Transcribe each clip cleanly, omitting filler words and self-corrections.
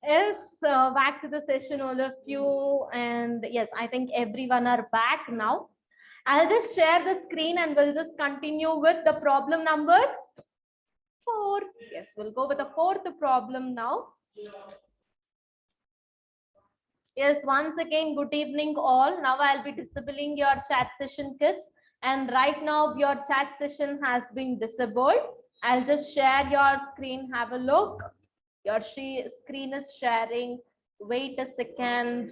Yes, back to the session, all of you. And yes, I think everyone are back now. I'll just share the screen and we'll just continue with the problem number 4. Yes, we'll go with the fourth problem now. Yes, once again, good evening all. Now I'll be disabling your chat session, kids. And right now your chat session has been disabled. I'll just share your screen. Have a look. Your screen is sharing. Wait a second.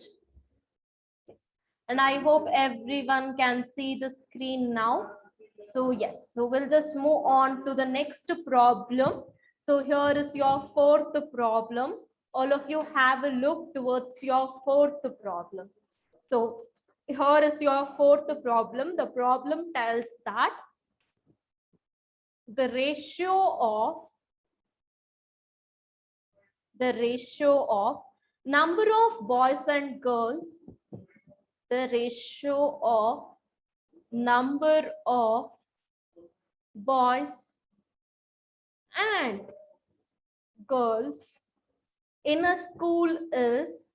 And I hope everyone can see the screen now. So yes, so we'll just move on to the next problem. So here is your fourth problem. All of you have a look towards your fourth problem. So here is your fourth problem. The problem tells that the ratio of number of boys and girls, the ratio of number of boys and girls in a school is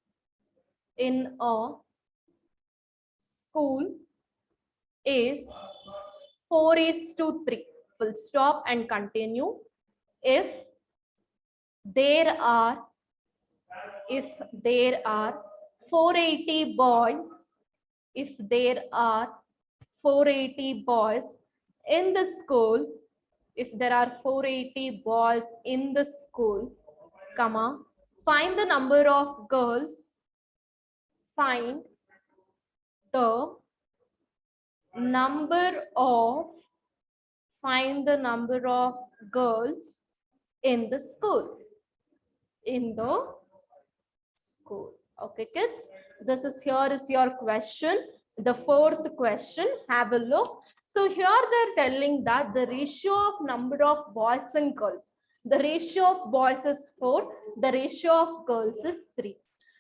4:3. Full stop and continue. If there are 480 boys, if there are 480 boys in the school, if there are 480 boys in the school, comma, find the number of girls, find the number of girls in the school, okay kids, this is here is your question, the fourth question. Have a look. So here they're telling that the ratio of number of boys and girls, the ratio of boys is 4, the ratio of girls is 3,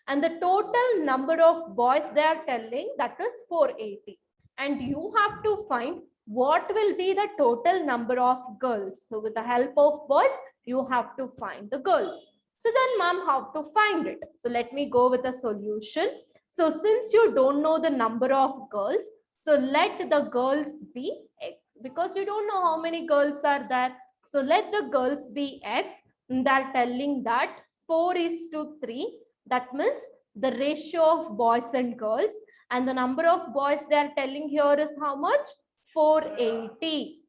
and the total number of boys they are telling that is 480, and you have to find what will be the total number of girls. So with the help of boys you have to find the girls. So then ma'am, how to find it? So let me go with a solution. So since you don't know the number of girls, so let the girls be X, because you don't know how many girls are there. So let the girls be X. They're telling that 4:3. That means the ratio of boys and girls, and the number of boys they are telling here is how much? 480.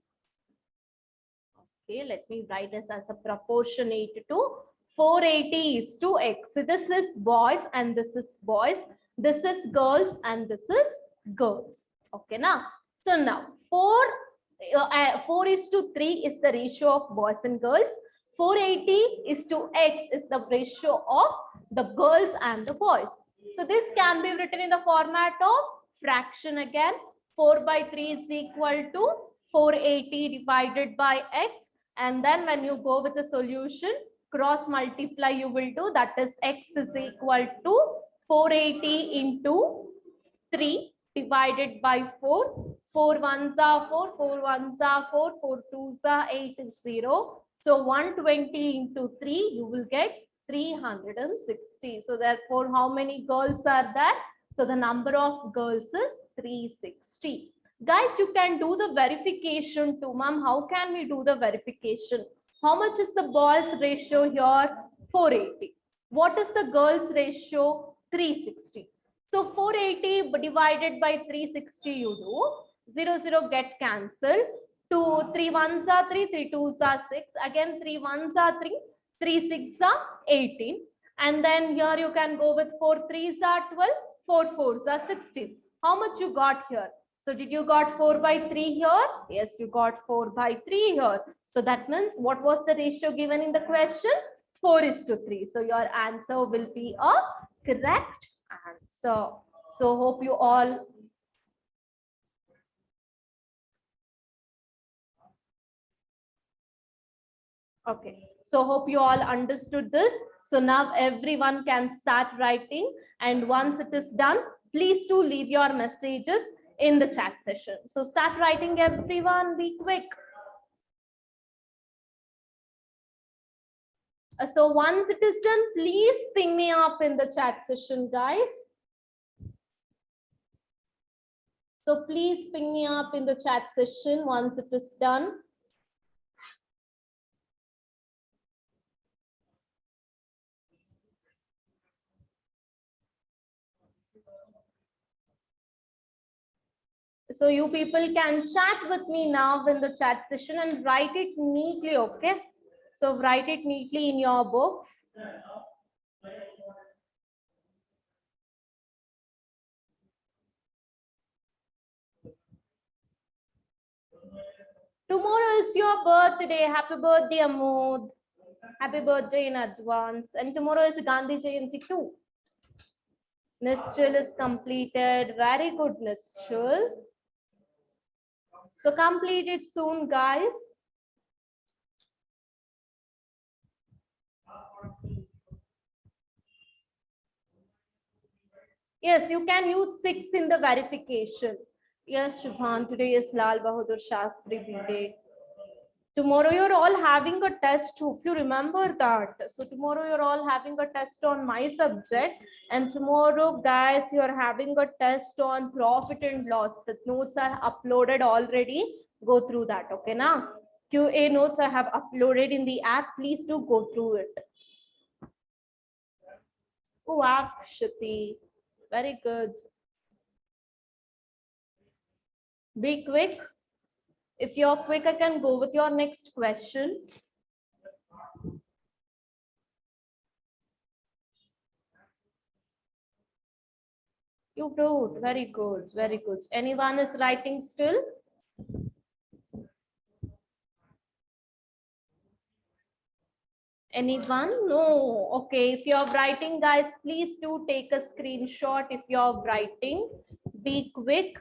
Okay, let me write this as a proportionate to 480 is to X. So this is boys and this is boys. This is girls and this is girls. Okay, now. So now 4:3 is the ratio of boys and girls. 480:X is the ratio of the girls and the boys. So this can be written in the format of fraction again. 4/3 is equal to 480 divided by X. And then when you go with the solution, cross multiply you will do, that is X is equal to 480 into 3 divided by 4. 4 ones are 4, 4 ones are 4, 4 twos are 8, 0. So 120 into 3, you will get 360. So therefore, how many girls are there? So the number of girls is 360. Guys, you can do the verification too, ma'am. How can we do the verification? How much is the boys ratio here? 480. What is the girls ratio? 360. So 480 divided by 360 you do. 0, 0 get cancelled. 2, 3 ones are 3, 3 twos are 6. Again 3 ones are 3, 3 6 are 18. And then here you can go with 4 threes are 12, 4 fours are 16. How much you got here? So did you got 4/3 here? Yes, you got 4/3 here. So that means what was the ratio given in the question? 4:3. So your answer will be a correct answer. So hope you all. Okay. So hope you all understood this. So now everyone can start writing. And once it is done, please do leave your messages in the chat session. So start writing, everyone. Be quick. So once it is done, please ping me up in the chat session, guys. So please ping me up in the chat session once it is done. So you people can chat with me now in the chat session and write it neatly, okay? So write it neatly in your books. Tomorrow is your birthday. Happy birthday, Amod. Happy birthday in advance. And tomorrow is Gandhi Jayanti too. Nischal is completed. Very good, Nischal. So complete it soon, guys. Yes, you can use 6 in the verification. Yes, Shubhan, today is Lal Bahadur Shastri B-Day. Tomorrow you're all having a test. Hope you remember that. So tomorrow you're all having a test on my subject. And tomorrow, guys, you're having a test on profit and loss. The notes are uploaded already. Go through that, okay, now? QA notes I have uploaded in the app. Please do go through it. Oh, wow, Shruti. Very good. Be quick. If you're quick, I can go with your next question. You wrote. Very good. Very good. Anyone is writing still? Anyone? No. Okay. If you're writing, guys, please do take a screenshot if you're writing. Be quick.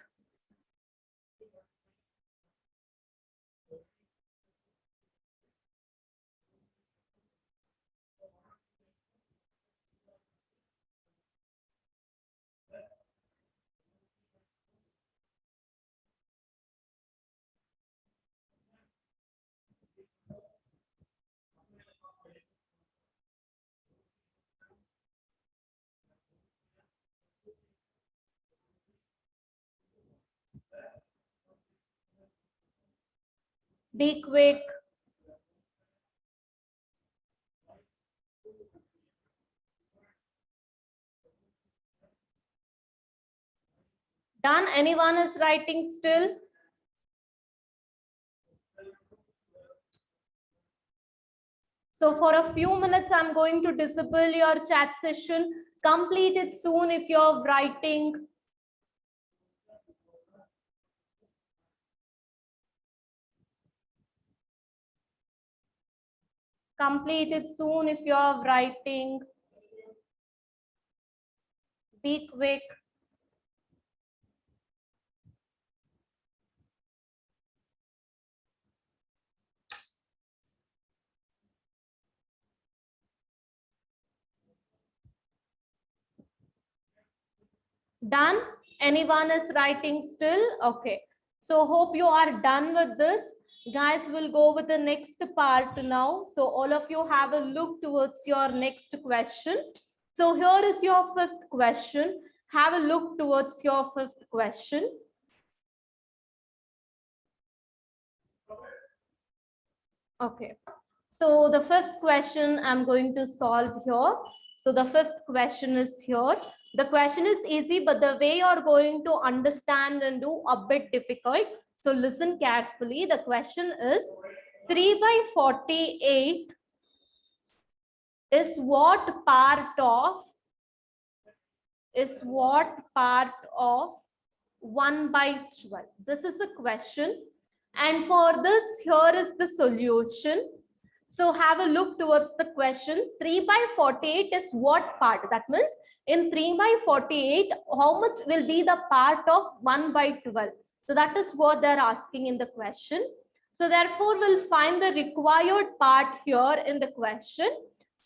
Be quick. Done? Anyone is writing still? So for a few minutes, I'm going to disable your chat session. Complete it soon if you're writing. Complete it soon if you're writing. Be quick. Done? Anyone is writing still? Okay. So hope you are done with this. Guys, we'll go with the next part now. So all of you have a look towards your next question. So here is your 5th question. Have a look towards your 5th question. Okay. So the 5th question I'm going to solve here. So the 5th question is here. The question is easy, but the way you're going to understand and do a bit difficult. So listen carefully. The question is 3 by 48 is what part of 1 by 12? This is a question. And for this, here is the solution. So have a look towards the question. 3 by 48 is what part? That means in 3 by 48, how much will be the part of 1 by 12? So that is what they're asking in the question. So therefore, we'll find the required part here in the question.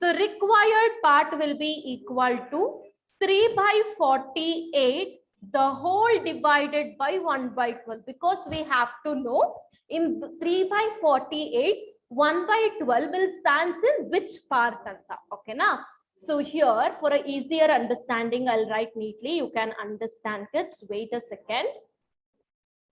So required part will be equal to 3 by 48, the whole divided by 1 by 12, because we have to know in 3 by 48, 1 by 12 will stands in which part anta? Okay, na? So here, for a easier understanding, I'll write neatly. You can understand, kids. Wait a second.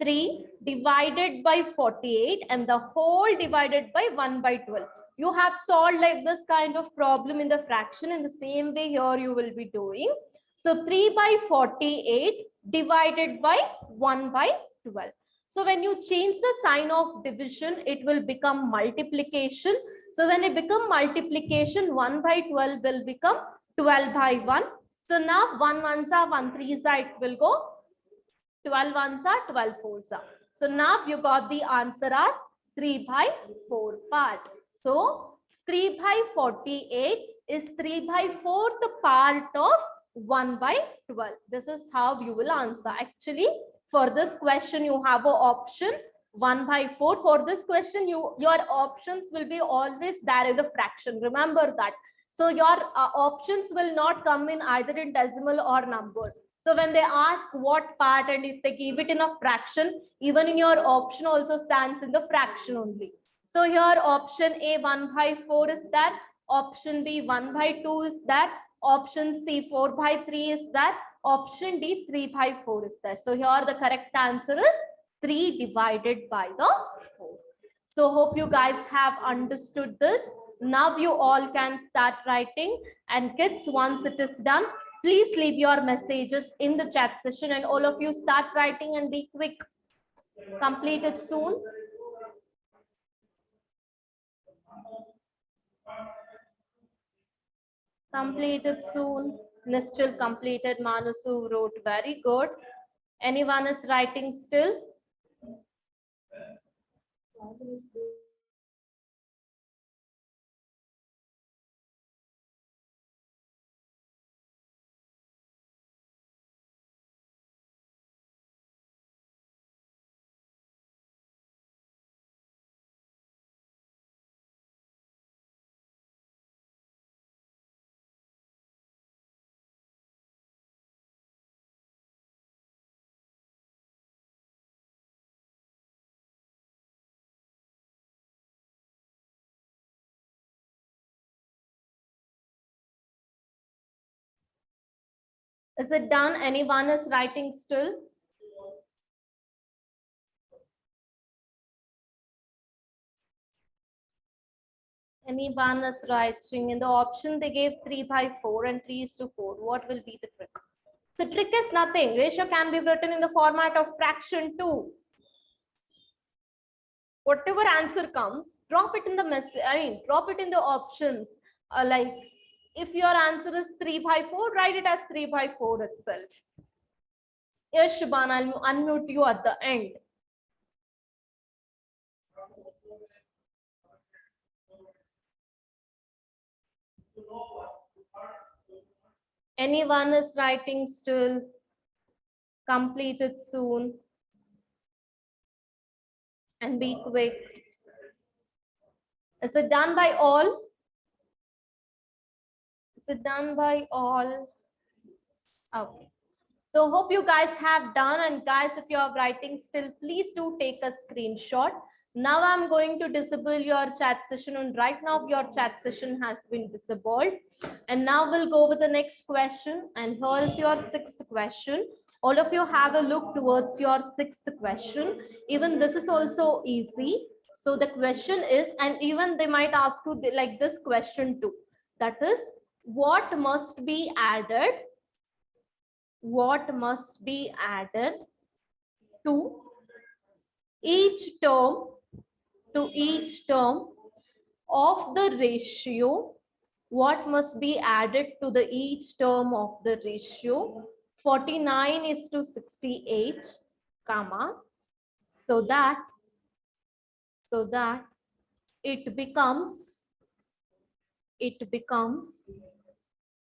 3 divided by 48 and the whole divided by 1 by 12. You have solved like this kind of problem in the fraction. In the same way here you will be doing. So 3 by 48 divided by 1 by 12. So when you change the sign of division, it will become multiplication. So when it become multiplication, 1 by 12 will become 12 by 1. So now 1 ones are 1 3s are, it will go 12 ones are 12 fours are. So now you got the answer as 3 by 4 part. So 3 by 48 is 3 by 4 the part of 1 by 12. This is how you will answer. Actually, for this question, you have an option 1 by 4. For this question, your options will be always there in the fraction. Remember that. So your options will not come in either in decimal or numbers. So when they ask what part and if they give it in a fraction, even in your option also stands in the fraction only. So here option A 1 by 4 is that, option B 1 by 2 is that, option C 4 by 3 is that, option D 3 by 4 is that. So here the correct answer is 3 divided by the 4. So hope you guys have understood this. Now you all can start writing, and kids, once it is done, please leave your messages in the chat session and all of you start writing and be quick. Complete it soon. Complete it soon. Nischal completed. Manasu wrote very good. Anyone is writing still? Is it done? Anyone is writing still? Anyone is writing? In the option they gave 3 by 4 and 3 is to 4. What will be the trick? So trick is nothing. Ratio can be written in the format of fraction too. Whatever answer comes, drop it in the message. Drop it in the options. Like if your answer is 3 by 4, write it as 3 by 4 itself. Yes, Shubhan, I'll unmute you at the end. Anyone is writing still? Complete it soon. And be quick. Is it done by all? Is it done by all? Okay. So hope you guys have done, and guys, if you are writing still, please do take a screenshot. Now I'm going to disable your chat session, and right now your chat session has been disabled. And now we'll go with the next question, and here is your 6th question. All of you have a look towards your 6th question. Even this is also easy. So the question is, and even they might ask you like this question too. That is, what must be added? What must be added to each term of the ratio? What must be added to the each term of the ratio 49 is to 68, comma, so that it becomes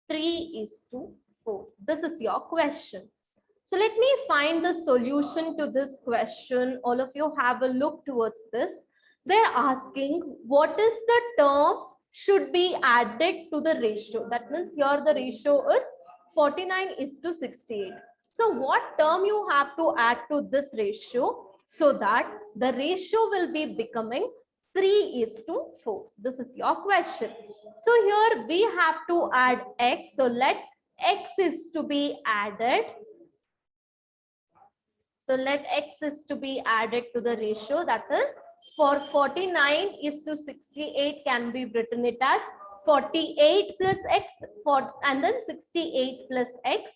3 is to 4. This is your question. So let me find the solution to this question. All of you have a look towards this. They're asking what is the term should be added to the ratio. That means here the ratio is 49 is to 68. So what term you have to add to this ratio so that the ratio will be becoming 3:4. This is your question. So here we have to add x. So let x is to be added. So let x is to be added to the ratio. That is, for 49:68 can be written it as 48 plus x and then 68 plus x,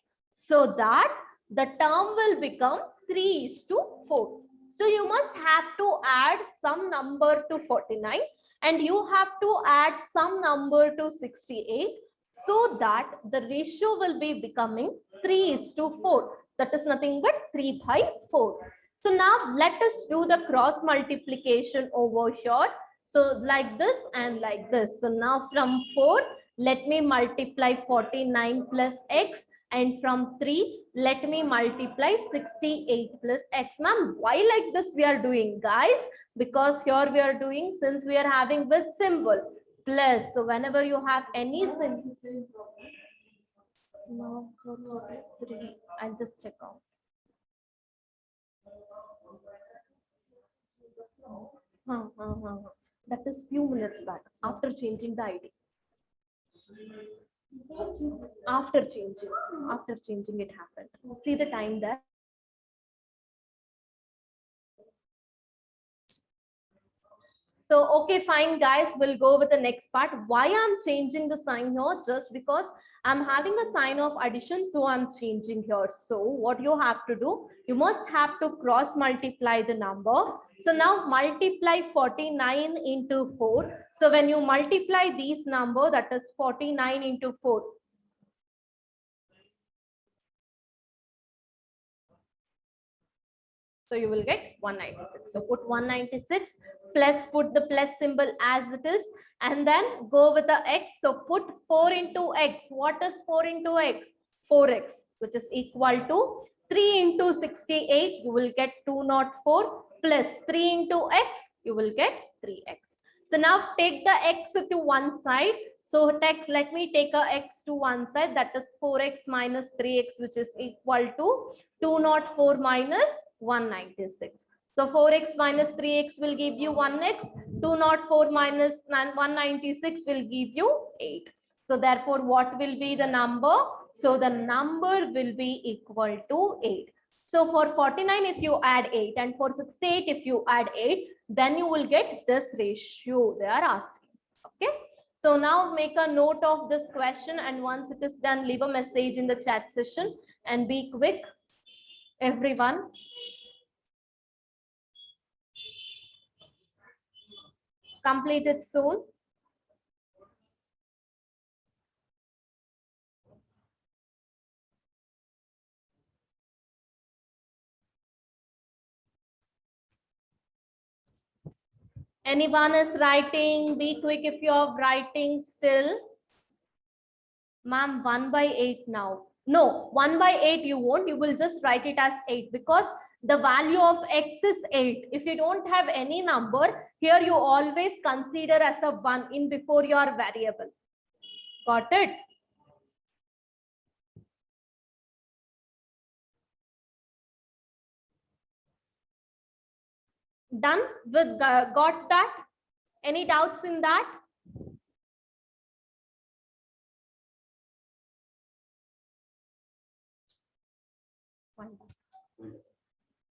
so that the term will become 3:4. So you must have to add some number to 49 and you have to add some number to 68, so that the ratio will be becoming 3:4. That is nothing but 3/4. So now let us do the cross multiplication over here. So like this and like this. So now from 4, let me multiply 49 plus x, and from 3, let me multiply 68 plus x. Ma'am, why like this we are doing, guys? Because here we are doing, since we are having with symbol plus. So whenever you have any symbol, no, 3, I'll just check out. That is few minutes back after changing the ID. After changing it happened. See the time there. So, okay, fine, guys, we'll go with the next part. Why I'm changing the sign here? Just because I'm having a sign of addition, so I'm changing here. So what you have to do, you must have to cross multiply the number. So now multiply 49 into 4. So when you multiply these number, that is 49 into 4. So you will get 196. So put 196 plus, put the plus symbol as it is, and then go with the x. So put 4 into x. What is 4 into x? 4x, which is equal to 3 into 68. You will get 204 plus 3 into x. You will get 3x. So now take the x to one side. So let me take a x to one side. That is 4x minus 3x, which is equal to 204 minus 196. So 4x minus 3x will give you 1x. 204 minus 196 will give you 8. So therefore, what will be the number? So the number will be equal to 8. So for 49, if you add 8, and for 68, if you add 8, then you will get this ratio they are asking. Okay. So now make a note of this question, and once it is done, leave a message in the chat session and be quick, everyone. Complete it soon. Anyone is writing? Be quick if you are writing still. Ma'am, 1/8 now. No, 1/8 you won't. You will just write it as 8 because the value of x is 8. If you don't have any number, here you always consider as a 1 in before your variable. Got it? Done with got that? Any doubts in that?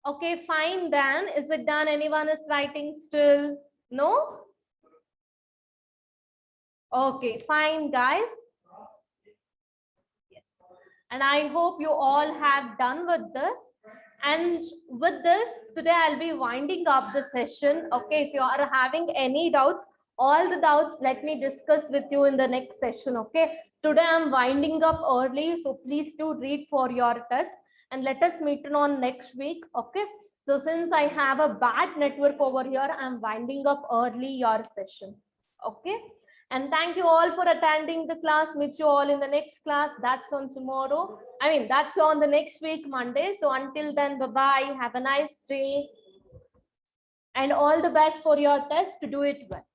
Okay, fine then. Is it done? Anyone is writing still? No? Okay, fine, guys. Yes. And I hope you all have done with this. And with this, today I'll be winding up the session. Okay, if you are having any doubts, all the doubts, let me discuss with you in the next session. Okay, today I'm winding up early, so please do read for your test and let us meet on next week. Okay, so since I have a bad network over here, I'm winding up early your session. Okay. And thank you all for attending the class. Meet you all in the next class. That's on tomorrow. I mean, that's on the next week, Monday. So until then, bye-bye. Have a nice day. And all the best for your test to do it well.